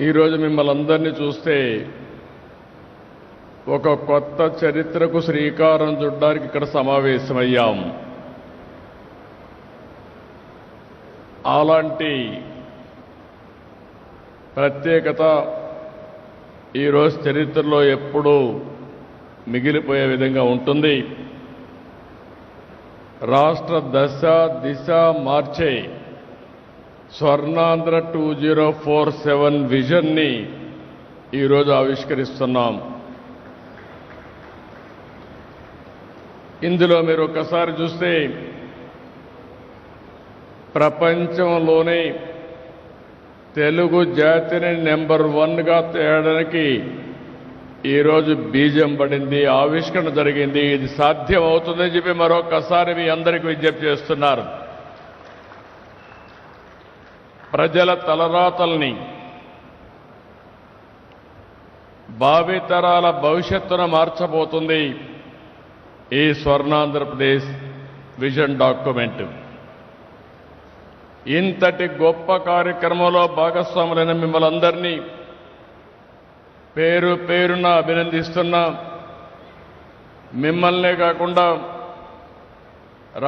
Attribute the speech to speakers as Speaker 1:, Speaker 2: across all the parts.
Speaker 1: ఈరోజు మిమ్మల్ని అందరినీ చూస్తే ఒక కొత్త చరిత్రకు శ్రీకారం చుట్టడానికి ఇక్కడ సమావేశమయ్యాం. అలాంటి ప్రత్యేకత ఈరోజు చరిత్రలో ఎప్పుడూ మిగిలిపోయే విధంగా ఉంటుంది. రాష్ట్ర దశ దిశ మార్చే స్వర్ణాంధ్ర 2047 విజన్ని ఈరోజు ఆవిష్కరిస్తున్నాం. ఇందులో మీరు ఒక్కసారి చూస్తే ప్రపంచంలోనే తెలుగు జాతిని నెంబర్ 1గా తేయడానికి ఈరోజు బీజం పడింది, ఆవిష్కరణ జరిగింది. ఇది సాధ్యం అవుతుందని చెప్పి మరొకసారి మీ అందరికీ విజ్ఞప్తి చేస్తున్నారు. ప్రజల తలరాతల్ని, భావితరాల భవిష్యత్తును మార్చబోతుంది ఈ స్వర్ణాంధ్రప్రదేశ్ విజన్ డాక్యుమెంట్. ఇంతటి గొప్ప కార్యక్రమంలో భాగస్వాములైన మిమ్మల్ని అందరినీ పేరు పేరున అభినందిస్తున్నా. మిమ్మల్నే కాకుండా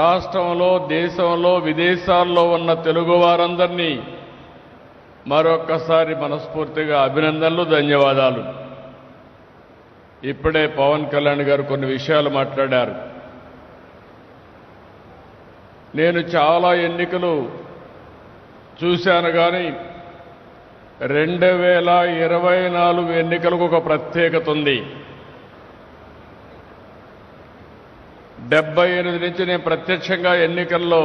Speaker 1: రాష్ట్రంలో, దేశంలో, విదేశాల్లో ఉన్న తెలుగు వారందరినీ మరొక్కసారి మనస్ఫూర్తిగా అభినందనలు, ధన్యవాదాలు. ఇప్పుడే పవన్ కళ్యాణ్ గారు కొన్ని విషయాలు మాట్లాడారు. నేను చాలా ఎన్నికలు చూశాను, కానీ 2024 ఎన్నికలకు ఒక ప్రత్యేకత ఉంది. 78 నుంచి నేను ప్రత్యక్షంగా ఎన్నికల్లో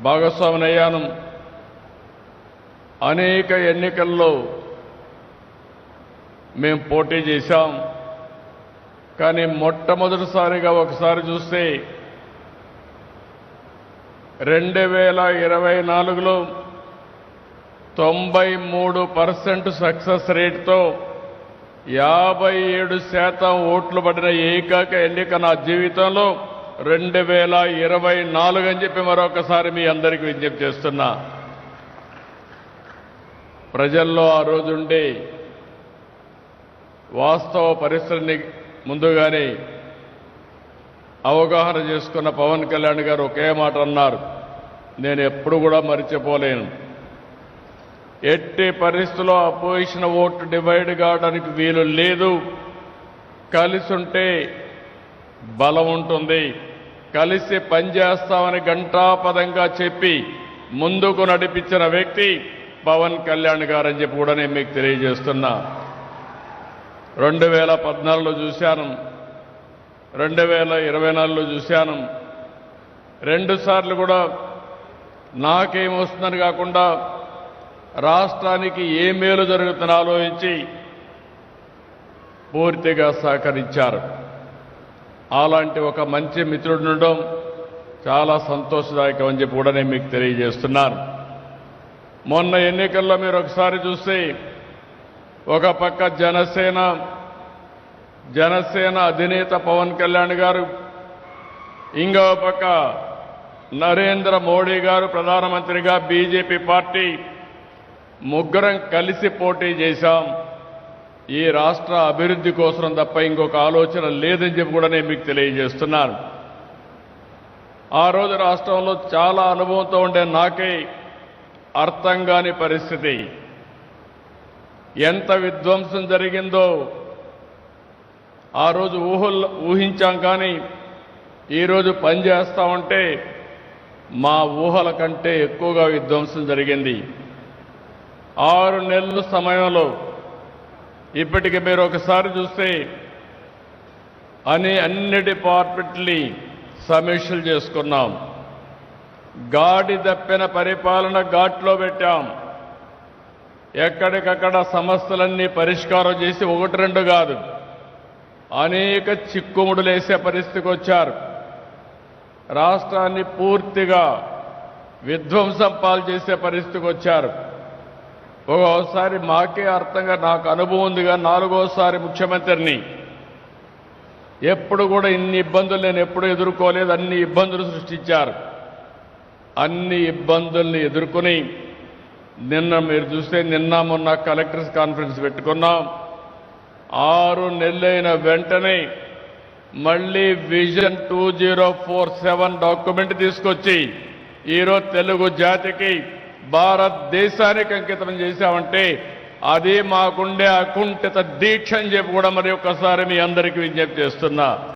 Speaker 1: భాగస్వామినయ్యాను. అనేక ఎన్నికల్లో మేము పోటీ చేశాం. కానీ మొట్టమొదటిసారిగా ఒకసారి చూస్తే 2024లో 93% సక్సెస్ రేట్తో 57% ఓట్లు పడిన ఏకైక ఎన్నిక నా జీవితంలో 2024 అని చెప్పి మరొకసారి మీ అందరికీ విజ్ఞప్తి చేస్తున్నా. ప్రజల్లో ఆ రోజుండే వాస్తవ పరిస్థితిని ముందుగానే అవగాహన చేసుకున్న పవన్ కళ్యాణ్ గారు ఒకే మాట అన్నారు, నేను ఎప్పుడు కూడా మర్చిపోలేను. ఎట్టి పరిస్థితుల్లో అపోజిషన్ ఓటు డివైడ్ కావడానికి వీలు లేదు. కలిసి ఉంటే బలం ఉంటుంది, కలిసి పనిచేస్తామని ఘంటాపదంగా చెప్పి ముందుకు నడిపించిన వ్యక్తి పవన్ కళ్యాణ్ గారని చెప్పి కూడా నేను మీకు తెలియజేస్తున్నా. 2014లో చూశాను, 2024లో చూశాను. 2 సార్లు కూడా నాకేమొస్తుందని కాకుండా రాష్ట్రానికి ఏ మేలు జరుగుతుందని ఆలోచించి పూర్తిగా సహకరించారు. అలాంటి ఒక మంచి మిత్రుడు ఉండడం చాలా సంతోషదాయకం అని చెప్పి కూడా నేను మీకు తెలియజేస్తున్నాను. మొన్న ఎన్నికల్లో మీరు ఒకసారి చూస్తే ఒక పక్క జనసేన అధినేత పవన్ కళ్యాణ్ గారు, ఇంకో పక్క నరేంద్ర మోడీ గారు ప్రధానమంత్రిగా, బీజేపీ పార్టీ, ముగ్గురం కలిసి పోటీ చేశాం. ఈ రాష్ట్ర అభివృద్ధి కోసం తప్ప ఇంకొక ఆలోచన లేదని చెప్పి కూడా నేను మీకు తెలియజేస్తున్నాను. ఆ రోజు రాష్ట్రంలో చాలా అనుభవంతో ఉండే నాకే అర్థం కాని పరిస్థితి. ఎంత విధ్వంసం జరిగిందో ఆ రోజు ఊహించాం, కానీ ఈరోజు పనిచేస్తామంటే మా ఊహల కంటే ఎక్కువగా విధ్వంసం జరిగింది. 6 నెలల సమయంలో ఇప్పటికి మీరు ఒకసారి చూస్తే అన్ని డిపార్ట్మెంట్ని సమీక్షలు చేసుకున్నాం. గాడి తప్పిన పరిపాలన ఘాట్లో పెట్టాం. ఎక్కడికక్కడ సమస్యలన్నీ పరిష్కారం చేసి 1-2 కాదు, అనేక చిక్కుముడులేసే పరిస్థితికి వచ్చారు. రాష్ట్రాన్ని పూర్తిగా విధ్వంసం పాలు చేసే పరిస్థితికి వచ్చారు. ఒక్కోసారి మాకే అర్థంగా, నాకు అనుభవం ఉందిగా, 4వసారి ముఖ్యమంత్రిని. ఎప్పుడు కూడా ఇన్ని ఇబ్బందులు నేను ఎప్పుడు ఎదుర్కోలేదు. అన్ని ఇబ్బందులు సృష్టించారు. అన్ని ఇబ్బందుల్ని ఎదుర్కొని నిన్న మీరు చూస్తే నిన్న మొన్న కలెక్టర్స్ కాన్ఫరెన్స్ పెట్టుకున్నాం. 6 నెలలైన వెంటనే మళ్ళీ విజన్ 2047 డాక్యుమెంట్ తీసుకొచ్చి ఈరోజు తెలుగు జాతికి భారతదేశానికి అంకితం చేశామంటే అది మాకుండే అకుంఠిత దీక్ష అని చెప్పి కూడా మరి ఒక్కసారి మీ అందరికీ విజ్ఞప్తి చేస్తున్నా.